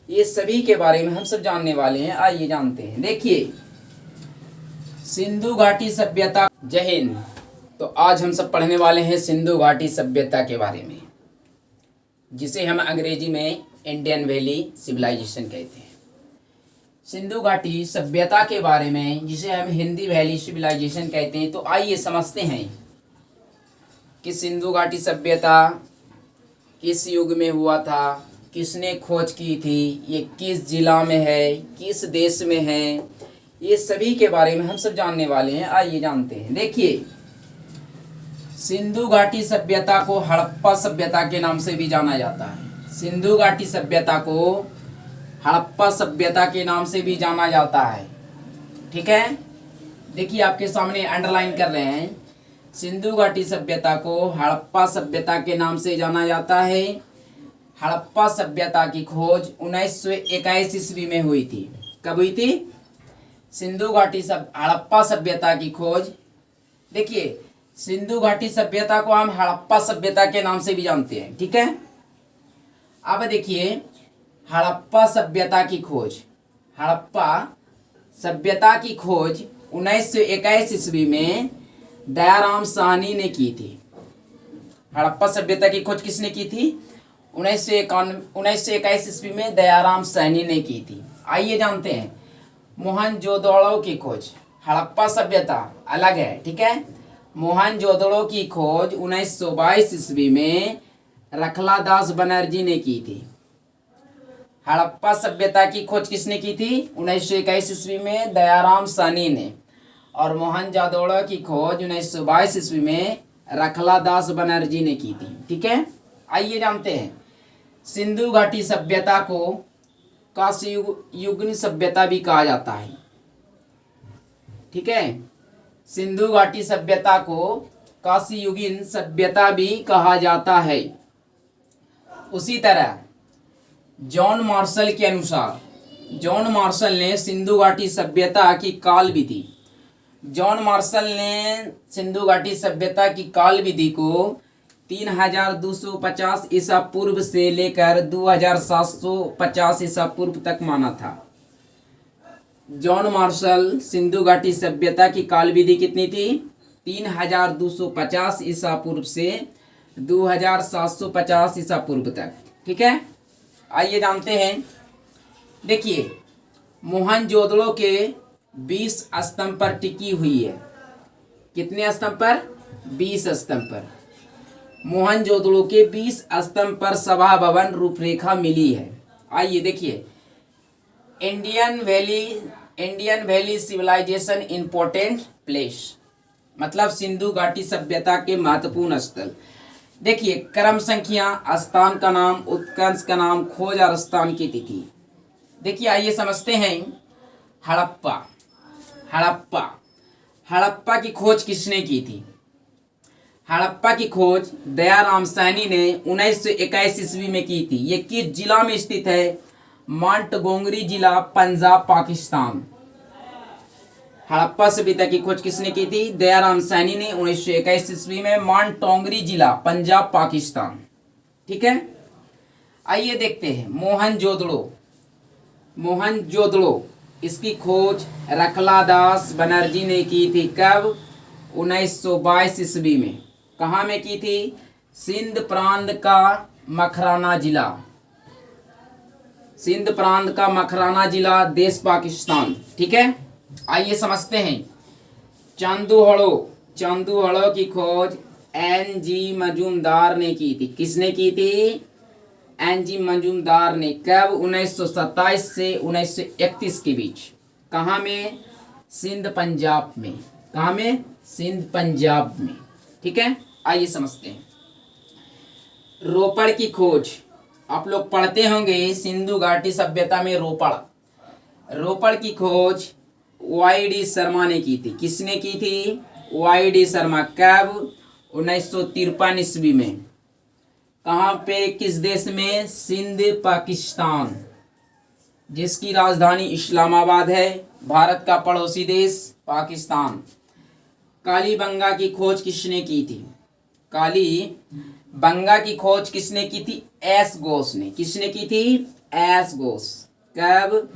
ये सभी के बारे में हम सब जानने वाले हैं। आइए जानते हैं। देखिए, सिंधु घाटी सभ्यता। जय हिंद। तो आज हम सब पढ़ने वाले हैं सिंधु घाटी सभ्यता के बारे में, जिसे हम अंग्रेजी में इंडियन वैली सिविलाइजेशन कहते हैं। सिंधु घाटी सभ्यता के बारे में, जिसे हम हिंदी वैली सिविलाइजेशन कहते हैं। तो आइए समझते हैं कि सिंधु घाटी सभ्यता किस युग में हुआ था, किसने खोज की थी, ये किस जिला में है, किस देश में है, ये सभी के बारे में हम सब जानने वाले हैं। आइए जानते हैं। देखिए, सिंधु घाटी सभ्यता को हड़प्पा सभ्यता के नाम से भी जाना जाता है। सिंधु घाटी सभ्यता को हड़प्पा सभ्यता के नाम से भी जाना जाता है। ठीक है, देखिए आपके सामने अंडरलाइन कर रहे हैं। सिंधु घाटी सभ्यता को हड़प्पा सभ्यता के नाम से जाना जाता है। हड़प्पा सभ्यता की खोज 1921 ईस्वी में हुई थी। कब हुई थी? सिंधु घाटी हड़प्पा सभ्यता की खोज। देखिए, सिंधु घाटी सभ्यता को हम हड़प्पा सभ्यता के नाम से भी जानते हैं। ठीक है, अब देखिए, हड़प्पा सभ्यता की खोज, हड़प्पा सभ्यता की खोज 1921 ईस्वी में दयाराम साहनी ने की थी। हड़प्पा सभ्यता की खोज किसने की थी? 1921 ईस्वी में दयाराम साहनी ने की थी। आइए जानते हैं मोहनजोदड़ो की खोज। हड़प्पा सभ्यता अलग है। ठीक है, मोहनजोदड़ो की खोज 1922 ईस्वी में रखलादास बनर्जी ने की थी। हड़प्पा सभ्यता की खोज किसने की थी? 1921 ईस्वी में दयाराम साहनी ने। और मोहनजोदड़ो की खोज 1922 ईस्वी में रखलादास बनर्जी ने की थी। ठीक है, आइए जानते हैं। सिंधु घाटी सभ्यता को कांस्य युगीन सभ्यता भी कहा जाता है। ठीक है, सिंधु घाटी सभ्यता को कांस्य युगीन सभ्यता भी कहा जाता है। उसी तरह जॉन मार्शल के अनुसार, जॉन मार्शल ने सिंधु घाटी सभ्यता की काल विधि, जॉन मार्शल ने सिंधु घाटी सभ्यता की काल विधि को 3250 ईसा पूर्व से लेकर 2750 ईसा पूर्व तक माना था। जॉन मार्शल सिंधु घाटी सभ्यता की काल विधि कितनी थी? 3250 ईसा पूर्व से 2750 ईसा पूर्व तक। ठीक है, आइए जानते हैं। देखिए, मोहनजोदड़ो के 20 स्तंभ पर टिकी हुई है। कितने स्तंभ पर? 20 स्तंभ पर। मोहनजोदड़ो के 20 स्तंभ पर सभा भवन रूपरेखा मिली है। आइए देखिए, Indian valley civilisation important place, मतलब सिंधु घाटी सभ्यता के महत्वपूर्ण स्थल। देखिए, क्रम संख्या, स्थान का नाम, उत्कर्ष का नाम, खोज और स्थान की तिथि। देखिए, आइए समझते हैं। हड़प्पा हड़प्पा हड़प्पा की खोज किसने की थी? हड़प्पा की खोज दयाराम साहनी ने 1921 ईस्वी में की थी। ये किस जिला में स्थित है? मोंटगोमरी जिला, पंजाब, पाकिस्तान। हड़प्पा सभ्यता की खोज किसने की थी? दयाराम साहनी ने 1921 ईस्वी में, मोंटगोमरी जिला, पंजाब, पाकिस्तान। ठीक है, आइए देखते हैं। मोहनजोदड़ो इसकी खोज रखलादास बनर्जी ने की थी। कब? 1922 ईस्वी में। कहाँ में की थी? सिंध प्रांत का मखराना जिला, सिंध प्रांत का मखराना जिला, देश पाकिस्तान। ठीक है, आइए समझते हैं। चांदूहड़ो की खोज NG मजूमदार ने की थी। किसने की थी? NG मजूमदार ने। कब? 1927 से 1931 के बीच। कहाँ में? सिंध, पंजाब में। कहाँ में? सिंध, पंजाब में। ठीक है, आइए समझते हैं। रोपड़ की खोज, आप लोग पढ़ते होंगे सिंधु घाटी सभ्यता में रोपड़ की खोज YD शर्मा ने की थी। किसने की थी? YD शर्मा। कब? 1953 ईस्वी में। कहाँ पे? किस देश में? सिंध, पाकिस्तान, जिसकी राजधानी इस्लामाबाद है। भारत का पड़ोसी देश पाकिस्तान। कालीबंगा की खोज किसने की थी? कालीबंगा की खोज किसने की थी? S घोष ने। किसने की थी? एस घोष। कब?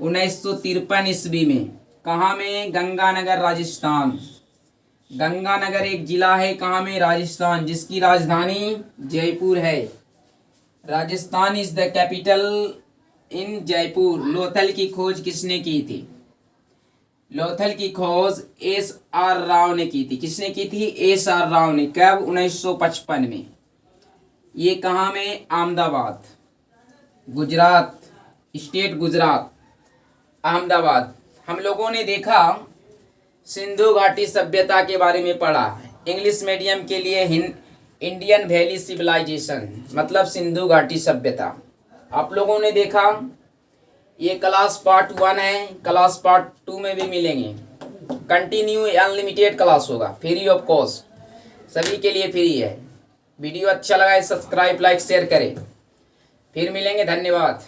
1953 ईस्वी में। कहाँ में? गंगानगर राजस्थान। गंगानगर एक जिला है कहाँ में? राजस्थान, जिसकी राजधानी जयपुर है। Rajasthan is the capital in Jaipur. Lothal की खोज किसने की थी? लोथल की खोज एस आर राव ने की थी। किसने की थी? एस आर राव ने। कब? 1955 में। ये कहाँ में? अहमदाबाद, गुजरात, स्टेट गुजरात, अहमदाबाद। हम लोगों ने देखा सिंधु घाटी सभ्यता के बारे में पढ़ा। इंग्लिश मीडियम के लिए इंडियन वैली सिविलाइजेशन मतलब सिंधु घाटी सभ्यता आप लोगों ने देखा। ये क्लास पार्ट 1 है, क्लास पार्ट 2 में भी मिलेंगे। कंटिन्यू अनलिमिटेड क्लास होगा, फ्री ऑफ कॉस्ट, सभी के लिए फ्री है। वीडियो अच्छा लगा है सब्सक्राइब लाइक शेयर करें। फिर मिलेंगे, धन्यवाद।